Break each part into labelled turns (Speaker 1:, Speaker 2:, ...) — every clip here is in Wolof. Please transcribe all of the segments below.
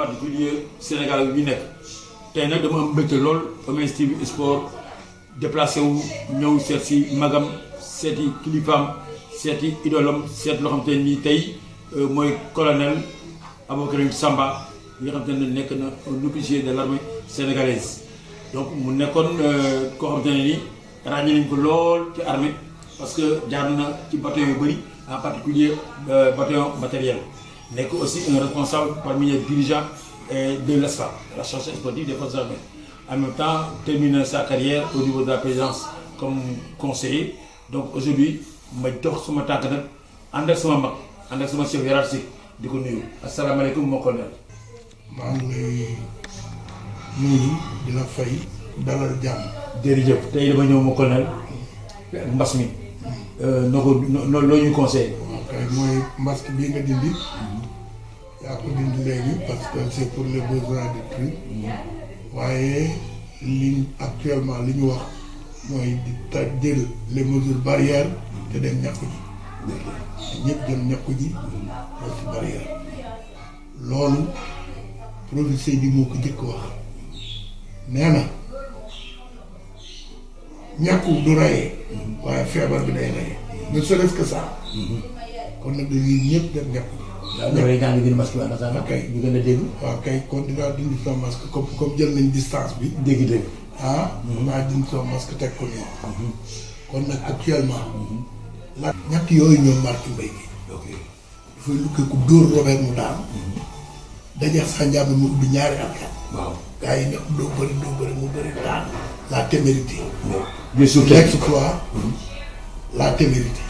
Speaker 1: particulier Sénégal bi ñu nekk tey nag dama am mbégte lool OMS TV Sport déplacé wu ñëw seet si magam seeti kilifaam seeti idolam seet loo xam te nii tey mooy colonel Aboubacry Samba yi nga xam te ne nekk na un officier de l'armée sénégalaise donc mu nekkoon koo xam te ne nii ràññee nañ ko lool ci armée parce que jaar na ci bataillon yu bëri en particulier bataillon matériel nekk aussi un responsable parmi les dirigeants de l'ASFA, l'Association sportive des forces armées. En même temps, termine sa carrière au niveau de la présidence comme conseiller. Donc aujourd'hui, je dox sama tànk nag ànd ak sama mag ànd ak sama chef hiérarchique di ko nuyu. asalaamaaleykum mon colonel.
Speaker 2: maa ngi lay nuyu di la fay dalal jàmm.
Speaker 1: jërëjëf tey dama ñëw mon colonel mbas mi noo ko loo ñuy conseillé.
Speaker 2: waaw kay mooy masque bii nga dindi. yaa ko dindi léegi parce que c'est pour les besoins du truc. waaye actuellement li ñu wax mooy di jël les mesures barrières te dem ñàkku ji. ñëpp dem ñàkku ji loolu ci barrière. loolu professeur bi moo ko jëkk wax nee na ñàkku du rayee. waaye feebar bi day rayee. ne serait-ce que ça. kon nag dañuy ñëpp dem ñàkku ji.
Speaker 1: waaw ñoo ngi lay dindi masque bi ànd ak
Speaker 2: kay
Speaker 1: ñu gën a dégg.
Speaker 2: waaw kay kon dinaa dindi sama masque comme jël nañ distance bi.
Speaker 1: dégg-dégg.
Speaker 2: naa dindi sama masque teg ko nii. kon nag actuellement. ñàkk yooyu ñoom marqué mbay gi.
Speaker 1: ok
Speaker 2: dafay lukkee ku dóor Robert mu daan. dajeex sa njàmb mu ubbi ñaari alkat.
Speaker 1: waaw
Speaker 2: gars yi nekk doo bëri mu bëri daan. la témérité.
Speaker 1: bien sûr
Speaker 2: l'exploit. la témérité.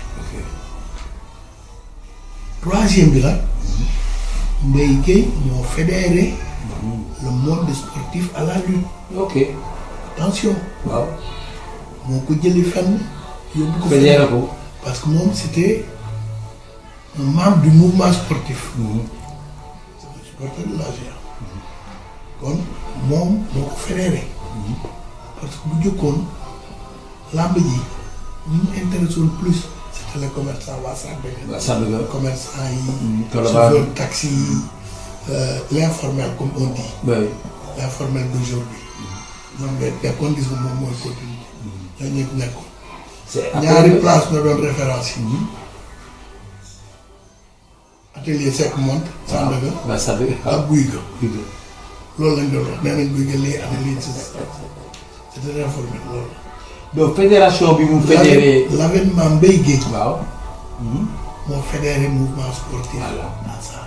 Speaker 2: troisième bi la. Mbaye Guèye ñoo fédéré le monde sportif à la lutte.
Speaker 1: ok
Speaker 2: attention.
Speaker 1: waaw.
Speaker 2: moo ko jëli fenn. yóbbu ko
Speaker 1: fédéré ko.
Speaker 2: parce que moom c'était un membre du mouvement sportif. c'est le supporter de la GIA. kon moom moo ko fédéré. parce que bu jëkkoon làmb ji ñu intéressé woon plus. c'était les commerçants waa Sandaga. commerçants yi. chauffeur taxi yi. l'informel comme on dit.
Speaker 1: oui.
Speaker 2: l'informel d'aujourd'hui. ñoom mais kon gis nga moom mooy continuité. ñooñu ñëpp nekkoon. ñaari place na doon référence yi. atelier Seck Monte. Sandaga
Speaker 1: waaw Sandaga
Speaker 2: ak Guy ga. loolu lañ doon wax nee nañ Guy ga lii ak lii c'était informel loolu.
Speaker 1: donc fédération bi mu fédéré.
Speaker 2: l'avènement Mbaye Guèye.
Speaker 1: waaw.
Speaker 2: moo fédéré mouvement sportif.
Speaker 1: voilà
Speaker 2: dans ça.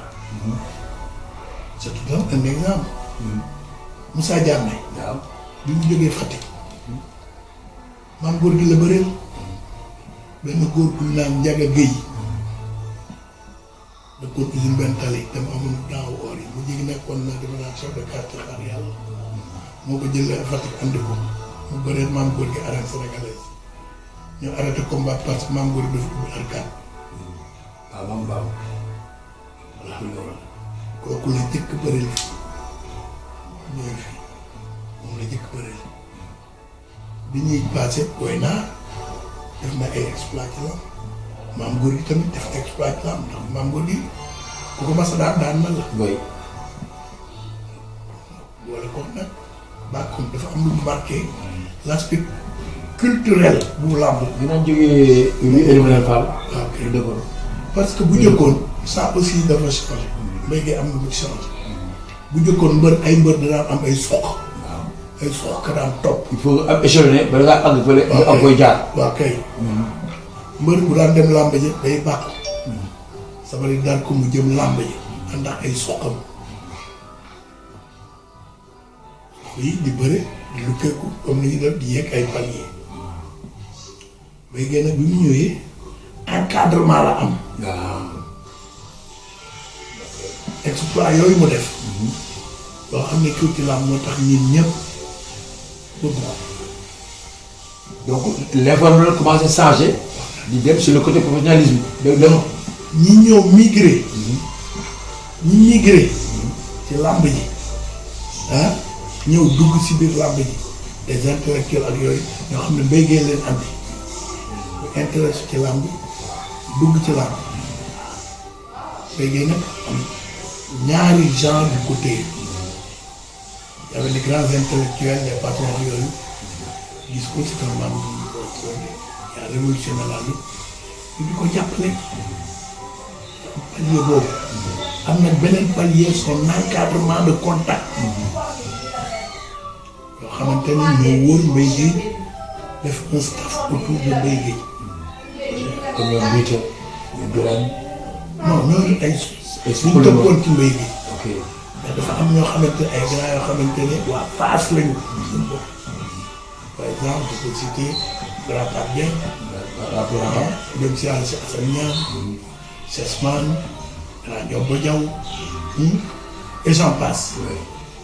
Speaker 2: c'est tout un exemple. Moussa Diame.
Speaker 1: waaw.
Speaker 2: bi mu jógee Fatick. maam góor gi la bëreel. benn góor bu ñu naan Ndiaga Guèye. da ko usine benn tali dem amul daaw or yi mu jigi nekkoon na dafa naan chef de quartier xaar yàlla. moo ko jëlee Fatick andi ko. mu bëree maam góor gi arène sénégalaise. ñu arrêté combat parce que maam góor gi dafa ubbi arcade.
Speaker 1: waaw maam Ba.
Speaker 2: voilà kooku la jëkk bëreel fi ñëwee fi moom la jëkk bëreel bi ñuy passé booy naa def na ay exploit ci lam maam góor gi tamit def exploit ci lam ndax maam góor gi ku ko mas a daan na la.
Speaker 1: oui.
Speaker 2: boole ko nag bàkkoon dafa am lu marqué l'aspect culturel bu làmb.
Speaker 1: dinañ jógee rue Elimane Fall.
Speaker 2: waaw kay
Speaker 1: dëgg
Speaker 2: parce que bu njëkkoon ça aussi dafa changé. Mbaye Guèye am na lu changé. bu njëkkoon ay mbër daan am ay soq.
Speaker 1: waaw
Speaker 2: ay soq ka daan topp.
Speaker 1: il faut am échelonné bala ngaa àgg fële. nga am koy jaar.
Speaker 2: waaw kay. mbër bu daan dem làmb ji day bàkk. sabari daan ko mu jëm làmb ji ànd ak ay soqam. yi di bëre di lukkeeku comme ni ñu def di yegg ay palier. Mbaye Guèye nag bi mu ñëwee encadrement la am.
Speaker 1: waaw.
Speaker 2: exploit yooyu mu def. loo xam ne kii ci làmb moo tax ñun ñëpp bëgg ko.
Speaker 1: donc l'informel commencé changer di dem sur le côté professionnalisme. donc
Speaker 2: ñi ñëw migré. ñi migré. ci làmb ji ñëw dugg si biir làmb ji des intellectuels ak yooyu ñoo xam ne Mbaye Guèye leen andi bu intéressé ci làmb dugg ci làmb Mbaye Guèye nag am ñaari gens du côté y avait les grands intellectuels les patrons yooyu gis ko c'est un membre qui a révolutionné la lutte ñu di ko jàppale palier boobu am na beneen palier son encadrement de contact yoo xamante ni ñoo wóor Mbaye Guèye def un staff autour de Mbaye Guèye
Speaker 1: comme ñoom Biita ñu Birane
Speaker 2: non ñooñu ay suñ tëppoon ci Mbaye Guèye
Speaker 1: ok
Speaker 2: mais dafa am ñoo xamante ne ay gars yoo xamante ne waa Fass lañu seen bopp par exemple je peux citer Grand Pape Dieng dem si àll si Assane Niang Chessman Grand Diop Diaw et j'en passe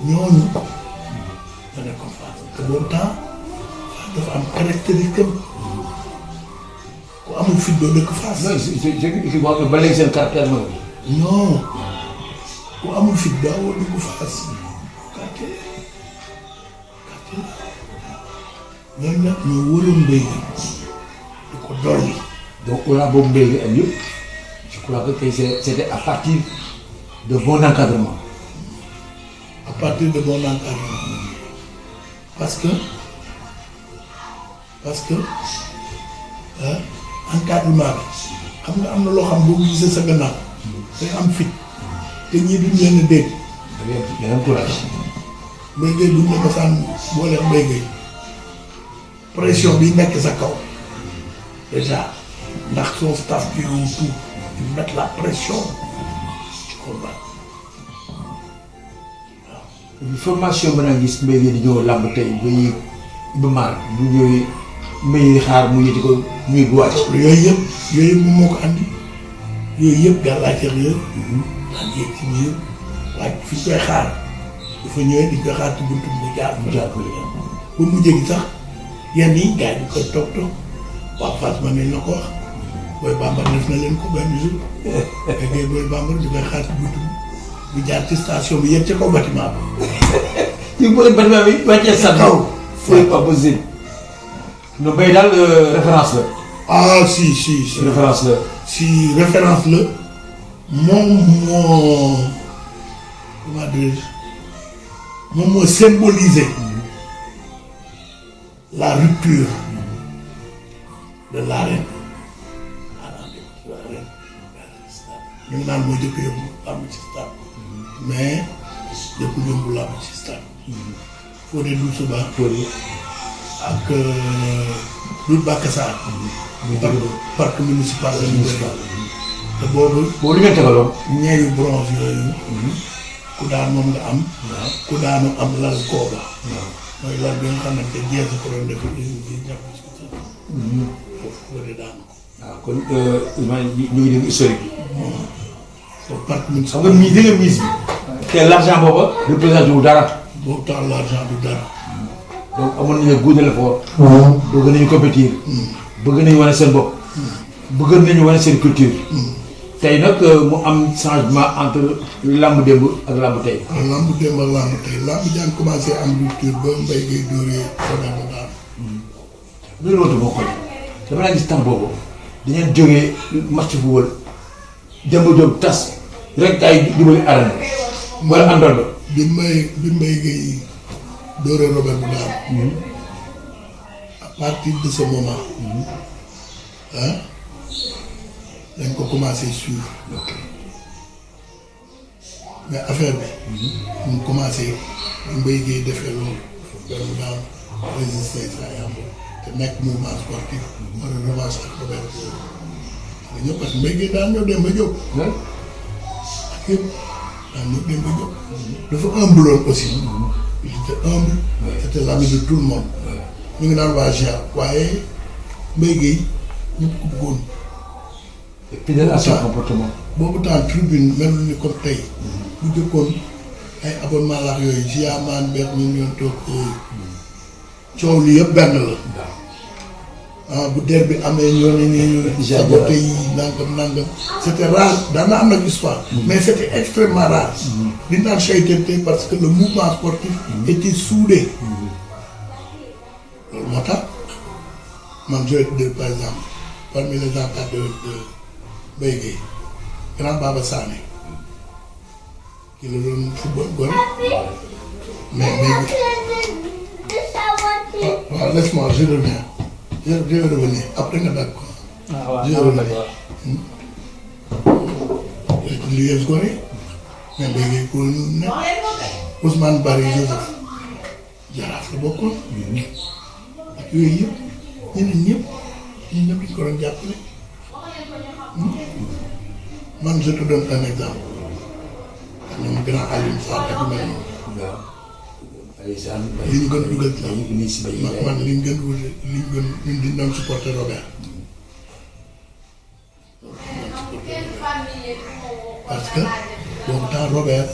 Speaker 2: ñooñu da nekkoon Fass te boobu temps dafa am caractéristique ku amul fit doo dëkk Fass.
Speaker 1: non ba léegi seen caractère mooy.
Speaker 2: non ku amul fit daawoo dugg Fass quartier ñooñu nag ñoo wëroon Mbaye Guèye di ko dolli.
Speaker 1: donc au boobu Mbaye Guèye am yëpp je crois que tey c'était à partir de bon encadrement.
Speaker 2: à partir de bon encadrement parce que encadrement bi xam nga am na loo xam boo gisee sa gannaaw day am fit te ñii duñ leen a dégg.
Speaker 1: da ngay am courage.
Speaker 2: Mbaye Guèye buñ la ko sànn boole Mbaye Guèye pression bi nekk sa kaw déjà ndax son staff qui roule tout ils mettent la pression ci combat.
Speaker 1: formation mën naa gis Mbaye Guèye di ñëw làmb tey ba yéeg Iba Mar bu ñëwee Mbaye xaar mu yëti ko ñuy wàcc.
Speaker 2: yooyu yëpp moom moo ko andi yooyu yëpp gàllankoor yëpp. daan yéeg ci biir waaye fi ñu koy xaar dafa ñëwee di ko xaar ci buntu mu jaar. ba mu jéggi sax yenn yi gars yi di ko toog waa Fass man nañ la ko wax booy bambara def na leen ko benn jour léegi booy bambara di koy xaar ci buntu bu jaar ci station bi yegg ca kaw bâtiment bi.
Speaker 1: ci biir bâtiment bi wàccee sa kaw. c'est pas possible. no Mbaye daal référence la.
Speaker 2: ah si
Speaker 1: référence la.
Speaker 2: si référence la moom moo comment dirais-je moom moo symboliser la rupture de l'arène ñu ngi naan moo jëkk yóbbu làmb ci stade mais jëkk yóbbu làmb ci stade Fodé Doussou Ba ak Doudou Bakassar parc municipal la ñu te boobu
Speaker 1: lu ngeen tegaloon
Speaker 2: ñeeyu bronze yooyu ku daan moom nga am ku daanu am lal kooba mooy lal bi nga xamante jeex ko doon def di ñàkk ci foofu Fodé daan ko
Speaker 1: waaw kon ñu ngi dégg historique
Speaker 2: bi parc municipal
Speaker 1: xam nga mise nga mise bi te l'argent booba représenté wu dara
Speaker 2: boobu temps l'argent du dara
Speaker 1: donc amoon nañu goût de l'effort bëgg nañu compétir bëgg nañu wane seen bopp bëgg nañu wane seen culture tey nag mu am changement entre lamb démb ak lamb tey
Speaker 2: lamb démb ak lamb tey lamb jaan commencé am rupture ba Mbaye Guèye dóoree Fodé ba daan
Speaker 1: loolu wootu moo ko dama naa gis temps boobu dañeen jógee match football Demba Diop tas rek ay jubali arène wala àndal ba
Speaker 2: bi Mbaye Guèye dóoree Robert bu daan à partir de ce moment dañ ko commencé suivre mais affaire bi mu commencé Mbaye Guèye defee loolu Robert bu daan résister saa yàmb te nekk mouvement sportif war a revanche ak Robert nga ñëw parce que Mbaye Guèye daan ñëw dem ba jóg ak yëpp daan ñëw dem ba jóg dafa humble loolu aussi il était humble c'était l'ami de tout le monde ñu ngi naan waa GIA waaye Mbaye Guèye ñëpp ko bëggoon
Speaker 1: fidèle à son comportement
Speaker 2: boobu temps tribune mel ni comme tey bu jëkkoon ay abonnement laax yooyu GIA maan beex ñun ñoon toog coow li yëpp benn la bu der bi amee ñoo ne ñu saboté yi nangam c'était rare daan na am nag histoire mais c'était extrêmement rare li naan chaytente parce que le mouvement sportif était soudé loolu moo tax man je vais par exemple parmi les enfants de Mbaye Guèye grand Baba Sané ki la doon football Gorée mais waaw laisse-moi je reviens je vais revenir après nga dagg ko. je vais revenir l'US Gorée mais léegi pour ne Ousmane Bari Joseph Jaraaf la bokkoon ak yooyu yëpp ñeneen ñëpp ñun ñëpp dañu ko doon jàppale. man je te donne un exemple ñoom grand Alioune Sarr ak mel noonu.
Speaker 3: waaw Aliou Sarr
Speaker 2: li ñu gën a dugal ci man li ñu gën ñun di doon supporter Robert. parce que boobu temps Robert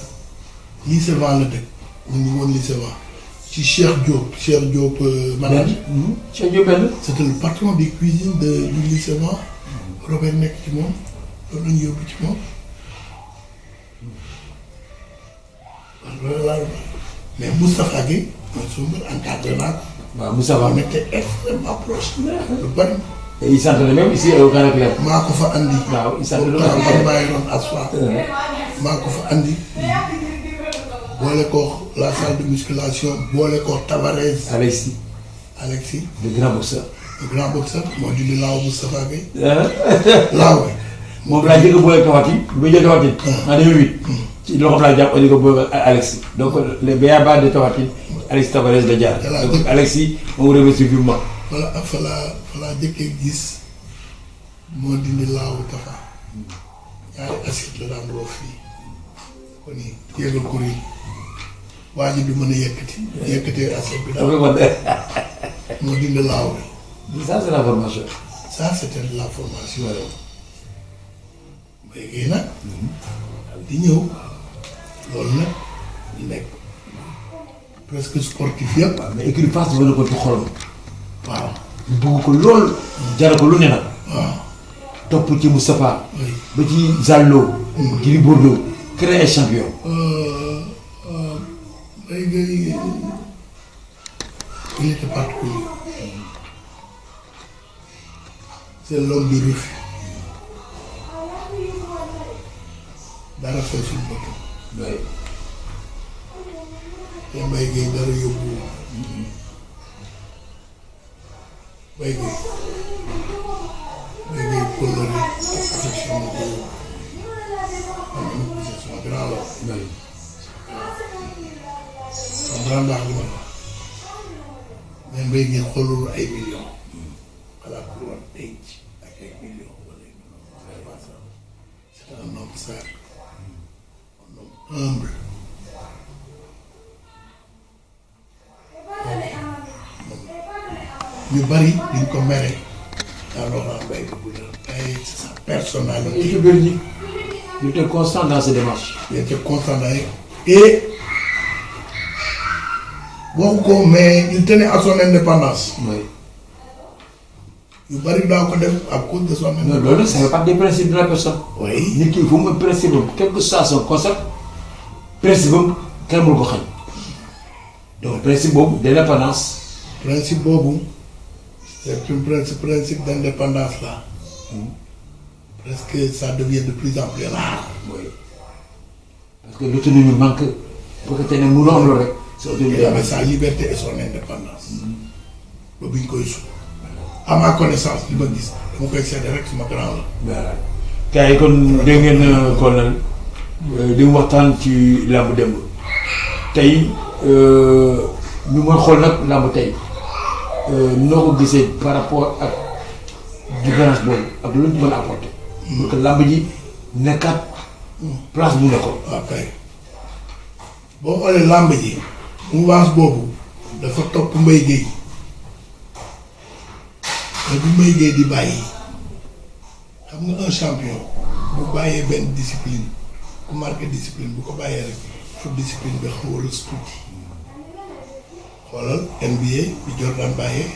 Speaker 2: lycée Vent la dëkk ñu ngi woon lycée Vent ci Cheikh Diop manager.
Speaker 3: Cheikh Diop benn.
Speaker 2: c'était le patron des cuisines du lycée Vent. Robert nekk ci moom loolu la ñu yóbbu ci moom. loolu laa mais Moustapha Gueye mooy suñu mbir encadré naa ko.
Speaker 3: waaw Moustapha
Speaker 2: on était extrêmement proche. lu bari.
Speaker 3: et il s'entraîne même ici au Canacler.
Speaker 2: maa ko fa andi.
Speaker 3: waaw il s'entraîne
Speaker 2: boobu temps maa ngi doon asfa. maa ko fa andi. boole ko la salle de musculation boole ko Tavares. Alexis.
Speaker 3: le grand boxeur.
Speaker 2: le grand boxeur moo dindi laaw Moustapha Gueye. laaw bi.
Speaker 3: moom laa jëkk a boole Tapha Tine bu jël Tapha Tine. en 2008. ci loxoom laa jàpp andi ko boole Alexis donc les b.a.-ba de Tapha Tine Alexis Tavares la jaar. donc Alexis moom revêtu vivement.
Speaker 2: voilà fa laa jëkkee gis moo dindi laawu Tapha ñaari assiette la daan roof fii kon nii yéegal ko rii waa ji du mën a yëkkatee assiette bi daal moo dindi laaw bi.
Speaker 3: ça c'est la formation.
Speaker 2: ça c'était la formation. léegi nag di ñëw loolu nag di nekk presque sportif yëpp.
Speaker 3: waaw mais écurie Fass dafa ko ci xolam.
Speaker 2: waaw
Speaker 3: bëgg ko lool. jar ko lu ne nag.
Speaker 2: waaw.
Speaker 3: topp ci Moustapha.
Speaker 2: oui
Speaker 3: ba ci Zallo. Gris Bordeaux. créé champion.
Speaker 2: léegi il était particulier. c'est l'homme du refus. dara feesul bëgg.
Speaker 3: oui.
Speaker 2: te Mbaye Gueye dara yóbbu. Mbaye Gueye coloré ak affection moo ko yóbbu. man ma gisee sama grand la.
Speaker 3: oui.
Speaker 2: sama grand baax li ma la wax. mais Mbaye Gueye xoolul ay millions. xalaat pour war denc ak ay millions wala ay millions. vraiment ça c'est un homme sage. un homme humble. ñu bari duñ ko mere daa Laurent Mbaye bu la ay sa personnalité.
Speaker 3: Il était constant dans ses démarches.
Speaker 2: Il était constant dans et waxu ko mais il tenait à son indépendance.
Speaker 3: oui.
Speaker 2: yu bari daa ko def à cause de son
Speaker 3: non
Speaker 2: indépendance.
Speaker 3: loolu ça fait partie des principes de la personne.
Speaker 2: oui
Speaker 3: nit ki il faut mu am principe am quel que soit son concept principe am kenn mënu ko xañ. donc principe boobu d'indépendance.
Speaker 2: principe boobu c'est un principe d'indépendance là. presque ça devient de plus en plus rare.
Speaker 3: oui. parce que l'autonomie manque pour que tey nag mënoo am loolu rek. sa autonomie
Speaker 2: Il avait sa liberté et son indépendance. ba bi ñu koy suuf. à ma connaissance li ma gis dama koy seede rek suma grand la.
Speaker 3: voilà. gars yi kon dégg ngeen colonel di waxtaan ci làmb démb tey ñu mën xool nag làmb tey noo ko gisee par rapport ak différence boobu ak lu ñu mën a apporter. pour que làmb ji nekkaat place bu nekkoon.
Speaker 2: waaw kay boo xoolee làmb ji mouvance boobu dafa topp Mbaye Gueye mais bu Mbaye Gueye di bàyyi xam nga un champion bu bàyyee benn discipline ku marqué discipline bu ko bàyyee rek fu discipline bi xaw a rës tuuti xoolal NBA bi Jordan bàyyee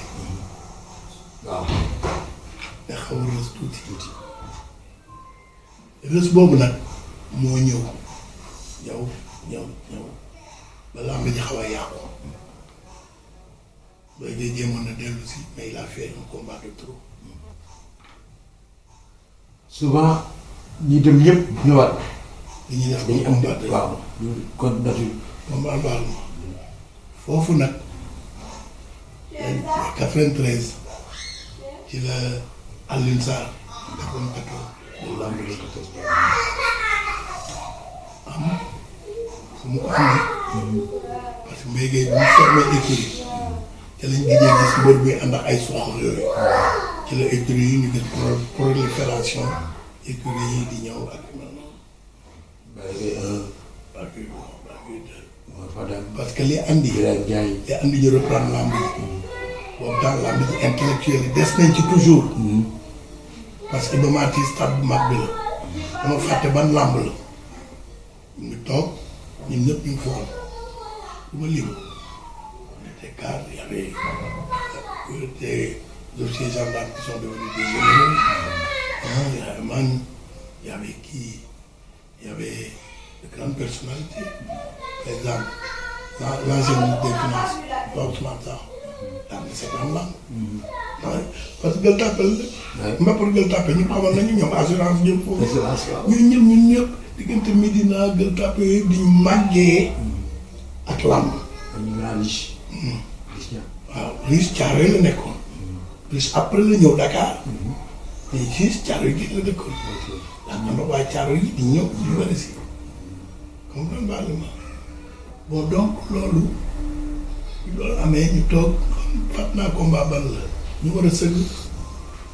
Speaker 3: waaw.
Speaker 2: da xaw a rës tuuti rës boobu nag moo ñëw ba làmb ji xaw a yàqu Mbaye Gueye jéemoon na dellu si mais il a fait un combat de trop.
Speaker 3: souvent ñi dem ñëpp ñëwaat
Speaker 2: dañuy def
Speaker 3: dañuy am
Speaker 2: combat
Speaker 3: waaw contre nature.
Speaker 2: combat baal ma foofu nag 93 ci la Alioune Sarr defoon 14
Speaker 3: lamb de 14.
Speaker 2: am fu mu ko amee parce que Mbaye Gueye bu ñu formé écurie ci lañ gëjee gis mbër bi ànd ak ay soxla yooyu ci la écurie yi ñu gis prolifération écurie yi di ñëw ak parce que li andi ñu reprendre lamb yi boobu daal lamb yi intellectuel yi des nañ ci toujours parce que ba maati stade bu mag bi la dama fàtte ban lamb la ñu toog ñun ñëpp ñu foon du ma lim des cadres y avait des officiers gendarmes qui sont devenus des généraux y avait man y avait qui y avait de grandes personnalités par exemple l'ancien ministre des finances Ousmane Sarr daan na seetaan lamb parce que Gueule Tapée la Mbapar Gueule Tapée ñu xamal nañu ñoom assurance ñëpp foofu ñun ñëpp diggante Médina Gueule Tapée yooyu di ñu màggee ak lamb waaw Riche Thiaroye la nekkoon Riche après la ñëw Dakar mais Riche Thiaroye gi la dëkkoon ndax am na waa Thiaroye yi di ñëw di bëri si comprendre nga li ma bon donc loolu amee ñu toog fat naa combat ban la ñu war a sëgg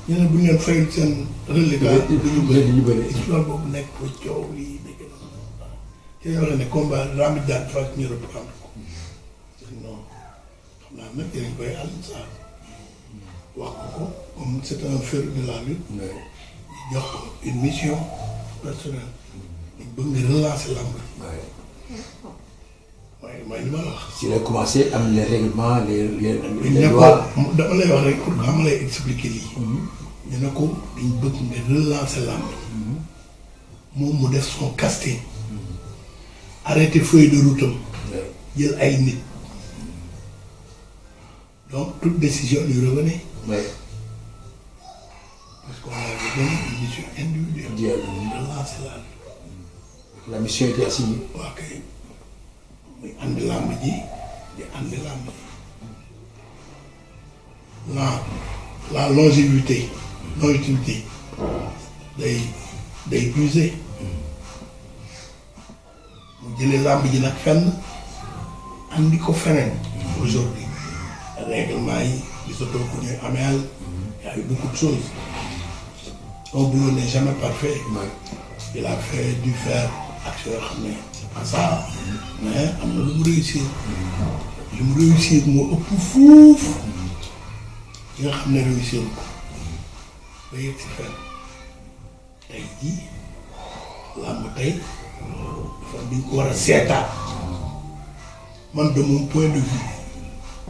Speaker 2: ñu ne bu ñu leen fayul seen reliquat duñu bëri histoire boobu nekk fa coow lii dégg na ci lañ waxee ne combat Rambi Diagne fa ñu reprendre ko non xam naa nag dañ koy Alioune Sarr wax ko comme c'est un féru de la lutte jox ko une mission personnelle dañ bëgg nga relancer lamb mooy li ma la wax.
Speaker 3: si la commencé am les règlements les
Speaker 2: lois. dama lay wax rek pour que xam lay expliquer lii. ñu ne ko dañ bëgg nga relancer lamb. moom mu def son casting. arrêter feuille de route am. jël ay nit. donc toute décision lui revenait. parce qu'on avait donné une mission individuelle. relancer la lutte.
Speaker 3: la mission était assignée.
Speaker 2: waaw kay. muy andi làmb ji di andi làmb ji la longévité day usé mu jëlee làmb ji nag fenn andi ko feneen aujourd'hui règlement yi gisatoo ko ñuy ameel y a eu beaucoup de choses son boulot n'est jamais parfait il a fait du faire action yoo xam ne c'est pas ça mais am na lu mu réussir moo ëpp fuuf yi nga xam ne réussir ko ba yegg si fenn tey jii làmb tey dafa duñ ko war a seetaat man de mon point de vue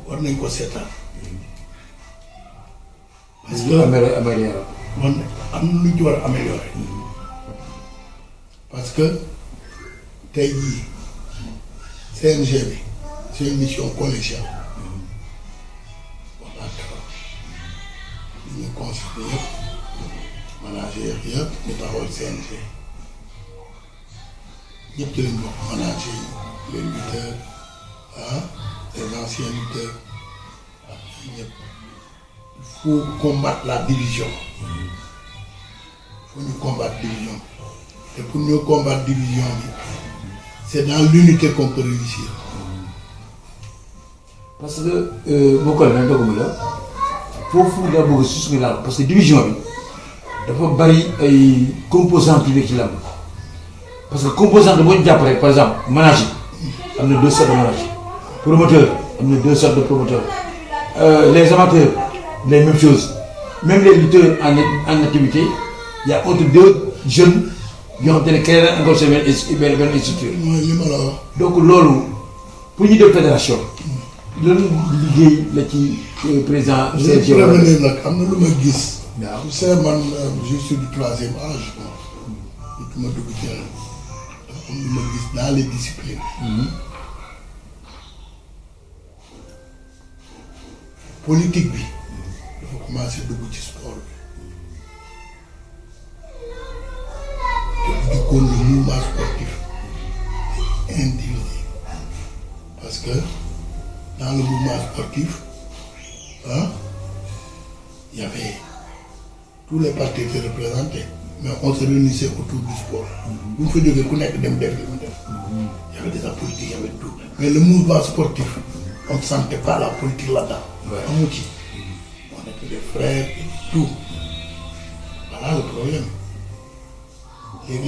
Speaker 2: war nañ ko seetaat parce que man am na lu ñu ci war a améliorer parce que tey jii CNG bi c'est une mission collégiale wax naa dara li ñu consulté yëpp manager yëpp ñu taxawal CNG ñëpp ci lañ bokk manager yi les lutteurs les anciens lutteurs ak ñëpp il faut combattre la division il faut ñu combattre division et pour ñu combattre division bi c'est dans l'unité qu'on peut réussir.
Speaker 3: parce que boo ko defee doguma la foofu nga bëgg a suñu làmb parce que division bi dafa bari ay composantes yu nekk ci làmb parce que composante boo ñu jàpp rek par exemple manager am na 2 sortes de manager promoteur am na 2 sortes de promoteur les amateurs les mêmes choses même les lutteurs en activité il y a entre 2 jeunes. yoo xam te ne créé na encore benn structure.
Speaker 2: mooy li ma la wax.
Speaker 3: donc loolu pour ñu def fédération. loolu liggéey la ci président.
Speaker 2: CNG prévenir nag am na lu ma gis.
Speaker 3: waaw
Speaker 2: tu sais man je suis du 3e âge. nit ma dugg ci ren dafa am lu ma gis dans les disciplines. politique bi dafa commencé dugg ci sport bi. te bu duggoon le mouvement sportif le mouvement sportif, hein, il y avait tous les partis étaient représentés, mais on se réunissait autour du sport. Vous faites des connecter dem def. Il y avait des politiques, il y avait tout. Mais le mouvement sportif, on ne sentait pas la politique là-dedans. On était des frères et tout. Voilà le problème. Les gens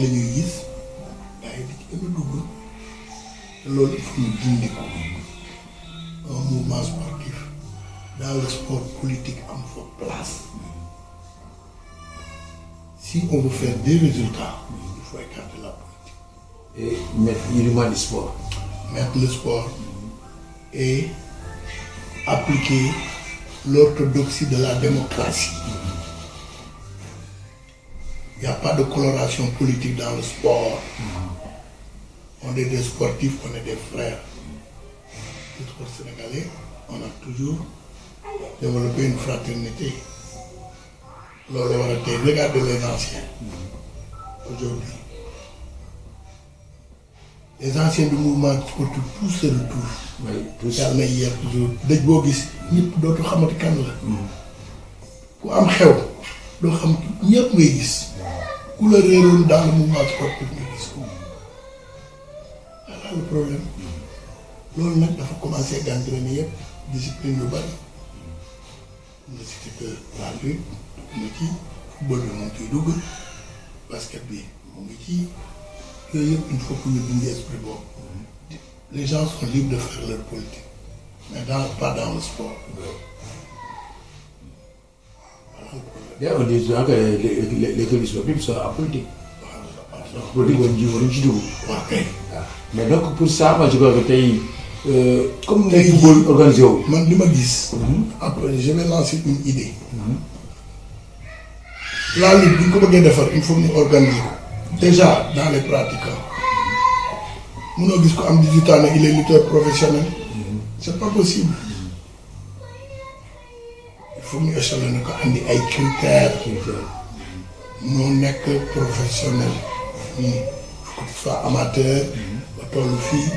Speaker 2: un mouvement sportif dans le sport politique en faut place. Si on veut faire des résultats, il faut écarter la politique.
Speaker 3: Et mettre uniquement le sport.
Speaker 2: Mettre le sport et appliquer l'orthodoxie de la démocratie. Il n'y a pas de coloration politique dans le sport. On est des sportifs, on est des frères. Le sport sénégalais, on a toujours développé une fraternité. Regardez les anciens. Aujourd'hui, les anciens du mouvement sportif, tous se retrouvent.
Speaker 3: Oui, tous.
Speaker 2: Yàlla na yeer toujours dëj boo gis ñëpp dootu xamati kan la. ku am xew doo xam ñëpp ngay gis. ku la réeroon dans le mouvement sportif nga gis ko. Voilà le problème. Loolu nag dafa commencé gangréner yëpp discipline yu bari. nga cité que la lutte mu ngi ci football bi mu ngi ciy dugg basket bi mu ngi ci yooyu yëpp il faut que ñu dindi esprit boobu. Les gens sont libres de faire leur politique, mais pas dans le sport.
Speaker 3: Voilà le problème. On dit souvent que les clubs sportifs sont apolitiques. Politique, on dit tout. Mais donc pour ça, moi je crois que comme les football organisé.
Speaker 2: Man, je me dis, après je vais lancer une idée. La lutte, il faut nous organiser. Déjà dans les pratiquants. Nous gis ko am 18 ans il est lutteur professionnel. C'est pas possible. Il faut ñu échelonner ko andi ay critères. Noo nekk professionnel. Que tu sois amateur, ba tollu fii,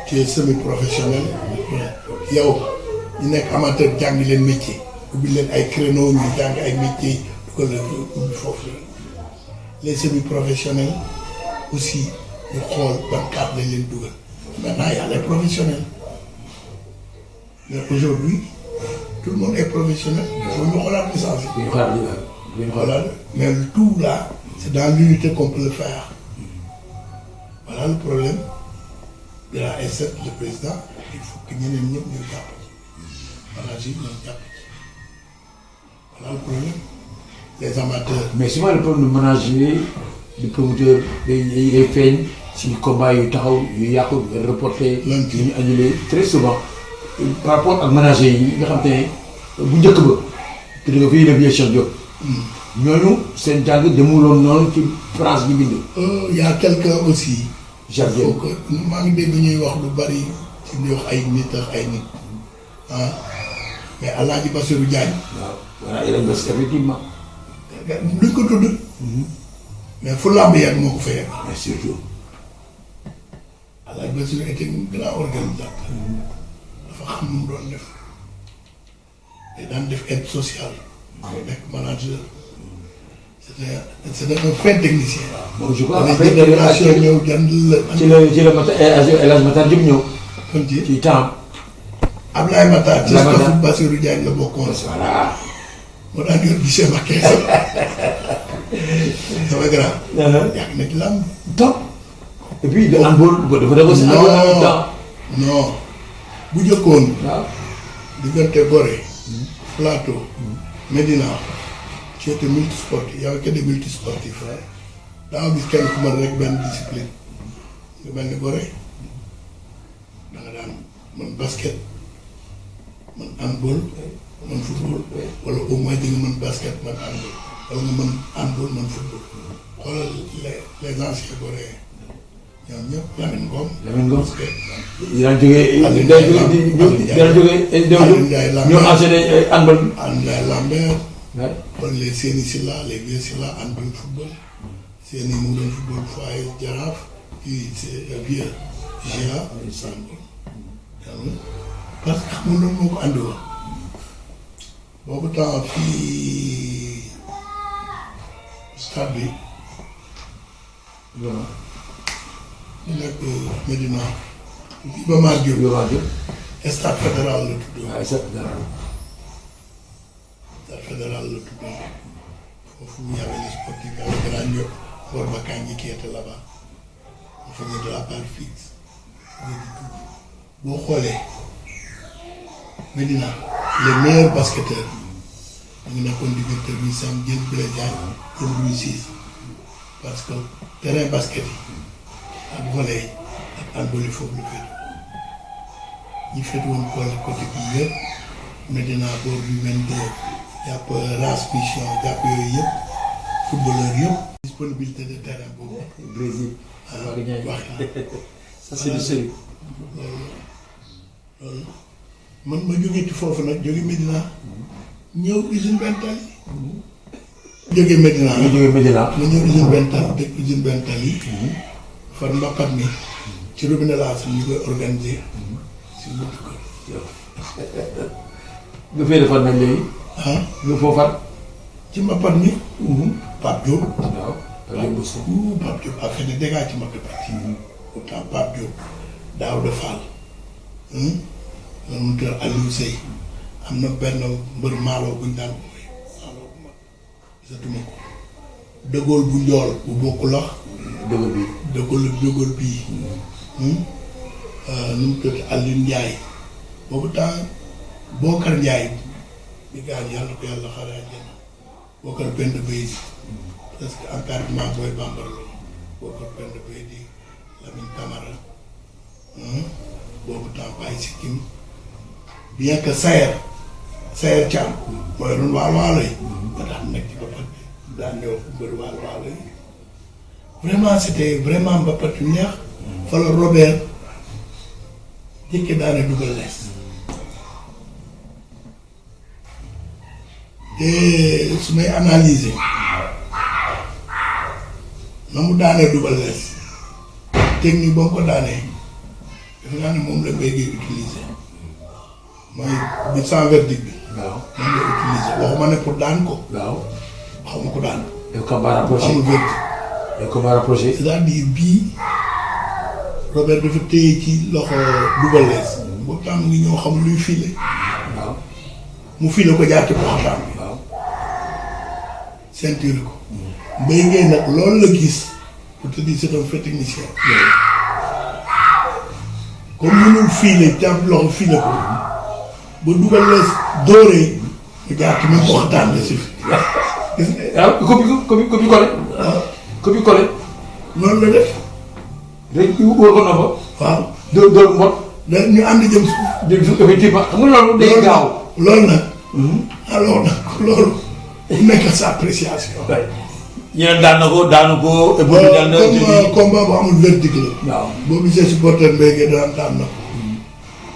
Speaker 2: tu es semi-professionnel. Yow ñu nekk amateur jàng leen métier. Ubbi leen ay créneaux ñu jàng ay métiers dugal leen ubbi foofu. Les semi-professionnels aussi. Ñu xool ban cadre lañ leen dugal. Maintenant il y a les professionnels. Mais aujourd'hui tout le monde est professionnel. Il faut ñu xoolaat message yi. Voilà. Mais le tout là c'est dans l'unité qu'on peut le faire. Voilà le problème de la S7, le président. Il faut que ñeneen ñëpp ñu jàpp ci. Voilà ji ñoom jàpp ci. Voilà le problème. Les amateurs.
Speaker 3: Mais souvent le problème de manager. Le promoteur day feeñ si combat yu taxaw yu yàqu reporté yu ñu annulé très souvent par rapport ak manager yi nga xam te ne bu njëkk ba te nga fii def Cheikh Diop ñooñu seen jàng demuloon noonu ci France bi bind.
Speaker 2: Y a quelqu'un aussi.
Speaker 3: Cheikh Diop
Speaker 2: maa ngi dégg ñuy wax lu bari ci di wax ay nit ak ay nit ah mais Alaaji Bassirou Diagne.
Speaker 3: waaw voilà il est effectivement.
Speaker 2: duñ ko tudd. Mais fu làmb yàgg moo ko fa yàgg.
Speaker 3: Mais surtout.
Speaker 2: Alaaji Bassirou était un grand organisateur. dafa xam nu mu doon def. day daan def aide sociale. day nekk manager. c'était un fin technicien.
Speaker 3: bon je crois
Speaker 2: après délégation ñëw jënd la.
Speaker 3: ci la El Hadj Matar Diop ñëw.
Speaker 2: kon
Speaker 3: ci temps.
Speaker 2: Ablaye Matar. ci stafu Bassirou Diagne la bokkoon.
Speaker 3: Voilà.
Speaker 2: moo daan yor gisee ba kees. sama grand. yàgg na ci làmb.
Speaker 3: top. et puis de handball dafa def aussi.
Speaker 2: non bu njëkkoon.
Speaker 3: waaw.
Speaker 2: diggante Gorée. Plateau. Médina. ci était multisportif y avait que des multisportifs. daa gis kenn ku mën rek benn discipline. nga mel ni Gorée. da nga daan man basket. man handball. man football. wala au moins di nga mën basket man handball. wala nga mën handball man football. xoolal les anciens Goréens ñoom ñëpp Lamine Ngom.
Speaker 3: Lamine Ngom
Speaker 2: parce que.
Speaker 3: dina jógee ñoo enchaîné handball.
Speaker 2: André Lambert.
Speaker 3: waay.
Speaker 2: kon les Séni Silla les vieux Silla handball football. Séni mu doon football Foyer Jaraaf. puis c'est vieux. GA handball. parce que xam nga loolu moo ko andi woon boobu temps fii stade bi ñu nekk Médina Iba Mar Diop stade fédéral la tudd stade fédéral la tudd foofu il y avait les sportifs avec Grand Diop Borba Kandji qui était là-bas on faisait de la balle fixe boo xoolee Médina les meilleurs basketteurs ñu ngi nekkoon diggante bi Sam Dieng Blaise Diagne jël Louis Cissé parce que terrain basket yi ak volley ak handball foofu la féet ñi féet woon côté bii yëpp Médina boor bi 22 jàpp race mission jàpp yooyu yëpp footballeur yëpp disponibilité de terrain boobu
Speaker 3: Brésil
Speaker 2: wax
Speaker 3: ça c'est du sérieux
Speaker 2: loolu man ma jógee ci foofu nag jóge Médina ñëw usine Bentali jóge Médina
Speaker 3: ñu jógee Médina
Speaker 2: ma ñëw usine Bentali dëkk usine Bentali fan mbappat mi ci robinet laa ñu koy organiser si buntu kër
Speaker 3: nga fay defar nañ léegi nga foofat
Speaker 2: ci mbappat mi Pape Diop
Speaker 3: waaw
Speaker 2: Pape Diop a fait des dégâts ci mbappat bi pourtant Pape Diop Daouda Fall mu tër Aliou Seye am na benn mbër maaloo buñ daan booy maaloo bu mag gisatuma ko dëggool bu njool bu bokkul ak dëggool bii nu mu tëdd Aliou Ndiaye boobu temps Bokar Ndiaye bi gaañ yàlla ko yàlla xaaral àjjana Bokar benn bay di presque encadrement booy bambara la Bokar benn bay di Lamine Camara boobu temps bàyyi si kim bien que Sayer Thiam mooy doon waalo yi ba tax nekk ci mbappat bi daan ñëw mbër waalo yi vraiment c'était vraiment mbappat yu neex fa la Robert jëkke daane dugal lees te su may analyser na mu daanee dugal lees technique ba mu ko daanee def naa ne moom la béygee utiliser mooy bi sans verdict bi. waaw moom la utiliser waxuma ne pour daan ko.
Speaker 3: waaw
Speaker 2: waxuma ko daan.
Speaker 3: et combat rapproché
Speaker 2: amul verdict.
Speaker 3: et combat rapproché.
Speaker 2: c'est-à-dire bii Robert dafa téye ci loxo Double Less. boobu tam mu ngi ñëw xam luy file.
Speaker 3: waaw
Speaker 2: mu file ko jaar ci poxataan bi.
Speaker 3: waaw
Speaker 2: ceinture ko. Mbaye Guèye nag loolu la gis pour te dire c'est un fait technicien. comme mënul file jàpp loxo file ko. ba Double Less dóoree mu jaar ci même poxataan bi si. gis nga
Speaker 3: waaw copie collé.
Speaker 2: waaw
Speaker 3: copie collé.
Speaker 2: noonu la def.
Speaker 3: rek wóor ko nomba.
Speaker 2: waaw
Speaker 3: dóor mbot.
Speaker 2: da ñu ànd jëm suuf.
Speaker 3: jëm suuf effectivement xam nga loolu day gaaw.
Speaker 2: loolu nag. alors nag loolu. ku nekk sa appréciation.
Speaker 3: ñu ne daan na ko.
Speaker 2: comme combat bu amul verdict la.
Speaker 3: waaw
Speaker 2: boo gisee supporter Mbaye Guèye daan na ko.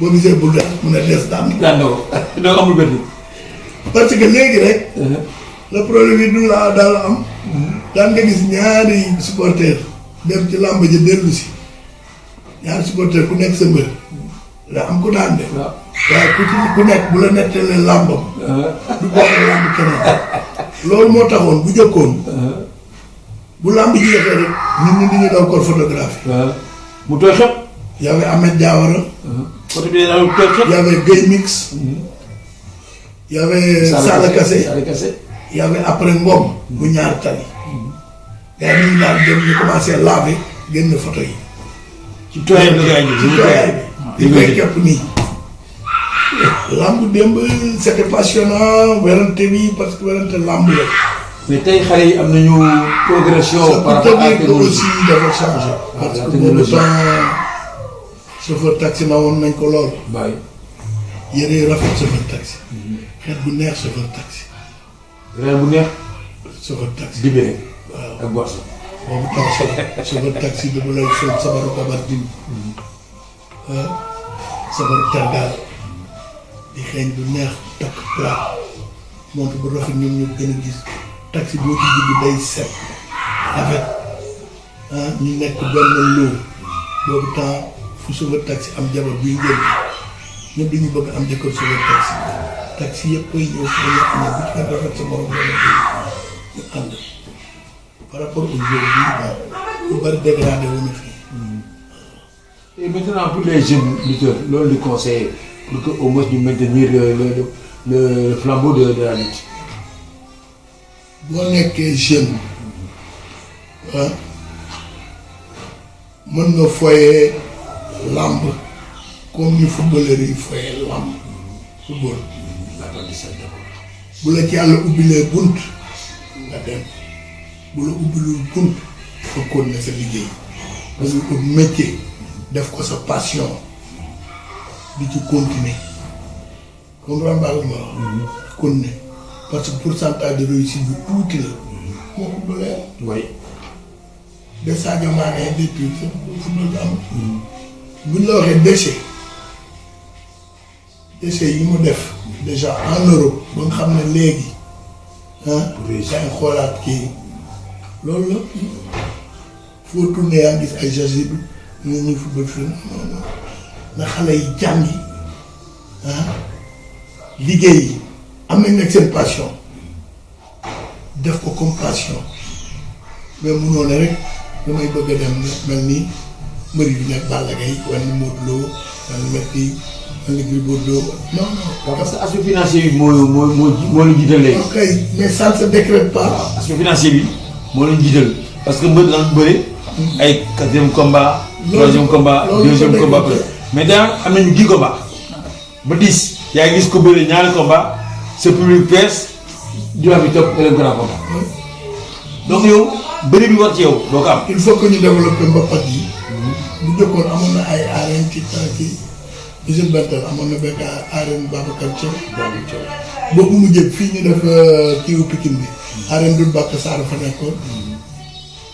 Speaker 2: boo gisee bul des mu ne des daan na ko.
Speaker 3: daan na ko donc amul verdict.
Speaker 2: parce que léegi rek. le problème yi du la daal am. daan nga gis ñaari supporter dem ci làmb ji dellu si. ñaari supporter ku nekk sa mbër. da am ku daan de.
Speaker 3: waaw
Speaker 2: waaye ku nekk bu la nettalee làmbam. du bokk làmb keneen. loolu moo taxoon bu jëkkoon. bu làmb jeexee rek nit ñi dañuy daw kor photographie.
Speaker 3: mu tooy xep.
Speaker 2: y avait Ahmed Diawara.
Speaker 3: côté bi daal mu tooy xep.
Speaker 2: y avait Guèye Mix. y avait Sala Kassé. y avait après Ngom. bu ñaar tali. gars yi ñu daal dem ñu commencé laver génn photo yi.
Speaker 3: ci tooyaay bi nga
Speaker 2: ci tooyaay bi. di koy képp nii. lamb démb c'était passionnant werante bi parce que werante lamb la.
Speaker 3: mais tey xale yi am nañu progression. par rapport à la technologie
Speaker 2: aussi dafa changé. parce que boobu temps chauffeur taxi na woon nañ ko lool.
Speaker 3: bàyyi.
Speaker 2: yére yu rafet chauffeur taxi. xeet bu neex chauffeur taxi.
Speaker 3: reer bu neex.
Speaker 2: chauffeur taxi.
Speaker 3: dibe rek.
Speaker 2: waaw
Speaker 3: ak boisson.
Speaker 2: boobu temps chauffeur taxi dafa lay sol sabaru kabardine. sabaru tergal. di xeeñ bu neex takk plat montre bu rafet ñoom ñu gën a gis taxi boo ci dugg day set rafet ñu nekk benn loo boobu temps fu chauffeur taxi am jabar buy ngénte ñëpp dañu bëgg am jëkkër chauffeur taxi yëpp koy ñëw fi dañoo xam ne bu ci gën rafet sa morom la ñu ànd par rapport aujourd'hui lu bari dégradé wu ñu fii.
Speaker 3: Et maintenant pour les jeunes lutteurs loolu di conseiller pour que au moins ñu maintenir le flambeau de la lutte.
Speaker 2: boo nekkee jeune ah mën nga foyee làmb comme ni footballeur yi foyee làmb football bu la ci yàlla ubbilee bunt nga dem bu la ubbilul bunt nga continuer sa liggéey parce que métier def ko sa passion di ci continuer comprendre nga ma wax continuer parce que pourcentage de réussite bi tuuti la moo ko dolee
Speaker 3: oui.
Speaker 2: de Sadio Mané des trucs football bi am buñ la waxee déchet yi mu def déjà en Europe ba nga xam ne léegi yaa ngi xoolaat kii loolu la foo tourné yaa ngi gis ay jazid ñu ñuy football fi na xale yi jàngi liggéey am nañ nag seen passion def ko comme passion mais munoo ne rek damay bëgg a dem mel ni mbëri bi nekk Balla Gaye wala Modou Lo wala Messi wala Gris Bordeaux non non.
Speaker 3: parce que aspect financier bi moo la jiital léegi.
Speaker 2: ok mais ça ne se décrète pas.
Speaker 3: waaw aspect financier bi moo leen jiital parce que mbër daan bëre ay 4e combat. 3e combat 2e combat mais daan am nañu 10 combat ba 10 yaa ngi gis ko bëre ñaari combat sa public fees diwaan bi topp nga leen grand combat donc yow bëri bi war ci yow doo ko am.
Speaker 2: il faut que ñu développer mbapat yi. bu jëkkoon amoon na ay arène ci temps ci usine Bentel amoon na benn arène Babacar Thiaw. boobu mu jëm fii ñu def kiiwu Pikine bi. arène Doudou Bakka Sarr fa nekkoon.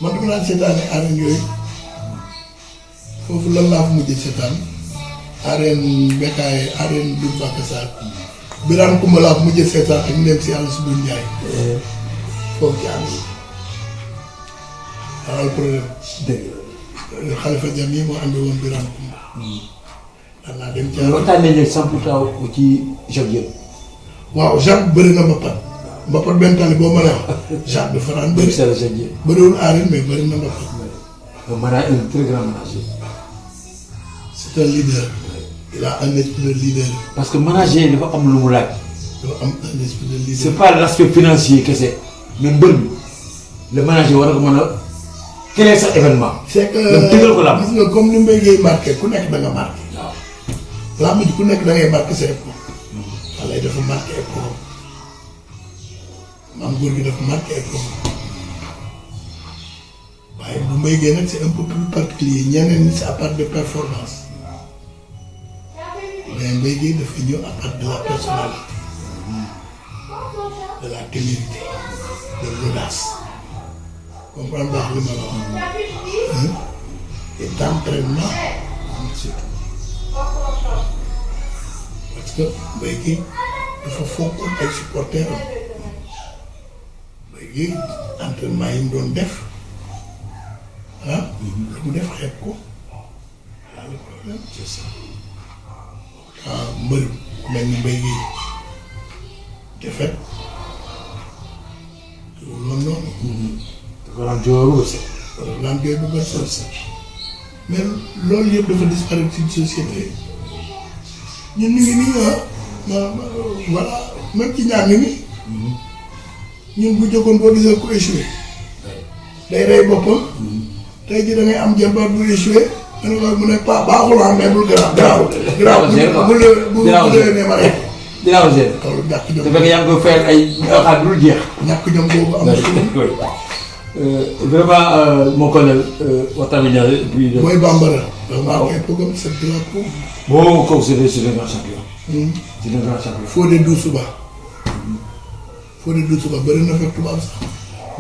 Speaker 2: man dama naan seetaane arène yooyu foofu lan laa fa mujjee seetaan arène Bekkaay arène Doudou Bakka Sarr. Birane Koumba laa fa mujjee seetaan ak ndem si yàlla Subir Ndiaye. foofu ci ànd. waaw problème. dëgg la Khalifa Diam yi moo andi woon Birane Koumba. daan naa dem ci àll.
Speaker 3: waxtaanee ne 100% ci Jacques Diop.
Speaker 2: waaw Jacques bëri na Mbapat. Mbapat benn tali boo mën a wax. Jacques dafa daan bëri. bëriwul arène mais bëri na Mbapat.
Speaker 3: un très grand manager.
Speaker 2: c'est un leader. il a un esprit de leader.
Speaker 3: parce que manager dafa am lu mu laaj.
Speaker 2: dafa am un esprit de leader.
Speaker 3: c'est pas l'aspect financier kese mais mbër bi le manager war na ko mën a créer sa événement.
Speaker 2: c'est que
Speaker 3: donc tëgal ko làmb.
Speaker 2: gis nga comme ni Mbaye Guèye marqué ku nekk da nga marqué.
Speaker 3: waaw
Speaker 2: làmb ji ku nekk da ngay marqué sa époque. xale yi dafa marqué époque maam góor gi dafa marqué époque waaye bu Mbaye Guèye nag c'est un peu plus particulier ñeneen ñi c'est à part de performance mais Mbaye Guèye dafa ñëw à part de la personnalité de la témérité de l'audace comprendre baax li ma la wax et d'entraînement surtout parce que Mbaye Guèye dafa fonkoon ay supporters am Mbaye Guèye entraînement yi mu doon def lu mu def xeeb ko voilà le problème c'est ça mbër mel ni Mbaye Guèye defet loolu noonu
Speaker 3: Grand Dior aussi.
Speaker 2: Grand Dior bu bët mais loolu yëpp dafa disparaître ci société ñun ñu ngi nii voilà même ci ñaar mi ñun bu jokkoon boo gisee ku échoué day rey boppam tey jii da ngay am jabar bu échoué nga ne ko mu ne pas baaxul mais bul garaaw bu ne ma rek
Speaker 3: dinaa ko gérer.
Speaker 2: loolu ñàkk jom
Speaker 3: te fekk yaa ngi koy fayal ay xaar bu dul jeex.
Speaker 2: ñàkk jom boobu am na
Speaker 3: vraiment mon colonel waxtaan bi ñaare et puis.
Speaker 2: mooy bambara. waaw waaw programme c'est drapeau.
Speaker 3: bon kooku c'est un grand champion. c'est un grand champion.
Speaker 2: Fodé Doussouba. Fodé Doussouba bëri na fekk tubaab sax.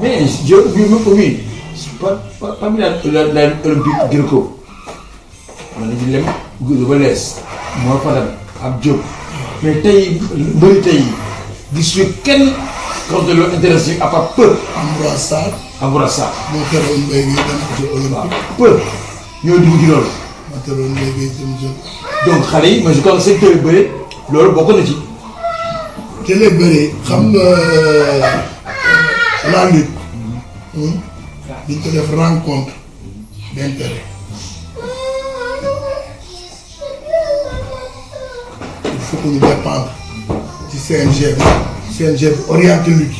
Speaker 3: mais je oui parmi la olympique gréco man nañu lem ba lees moo fa dem ab Diop. mais tey mbëri tey gis nga kenn contre le intéressé à part peu.
Speaker 2: Ambroise Sarr.
Speaker 3: Ambroise Sarr.
Speaker 2: moo teroon Mbaye Guèye dem ci olympique.
Speaker 3: peu ñoo dugg ci loolu.
Speaker 2: moo teroon Mbaye Guèye dem jël.
Speaker 3: donc xale yi mais je crois que secteur yu bëri loolu bokk na ci.
Speaker 2: télé bëri xam nga la lutte. dañ ko def rencontre d'intérêt. il faut que ñu dépendre ci CNG bi. CNG bi orienté lutte.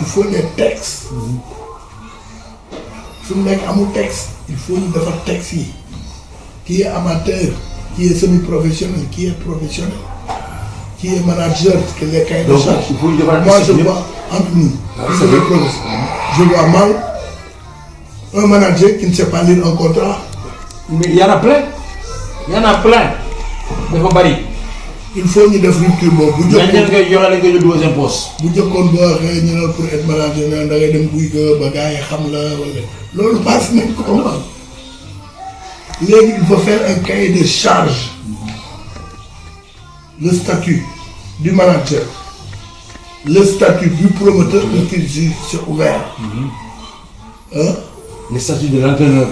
Speaker 2: il faut des textes. su mu nekk amul texte. il faut ñu defar texte yi. qui est amateur, qui est semi-professionnel, qui est professionnel, qui est manager, qui est les cahiers de charge. Moi, je vois entre nous, je vois mal un manager qui ne sait pas lire un contrat.
Speaker 3: Mais il y en a plein. Il y en a plein. dafa bari.
Speaker 2: il faut ñu def rupture boobu. bu
Speaker 3: jëkkoon ngay joxe lañ koy deuxième poste.
Speaker 2: bu jëkkoon boo waxee ñu ne pour être manager ne da ngay dem guy ga ba gars yi xam la wala loolu passe nañ ko. Léegi il faut faire un cahier de charge. Le statut du manager, le statut du promoteur, c'est ouvert.
Speaker 3: Le statut de l'entraîneur.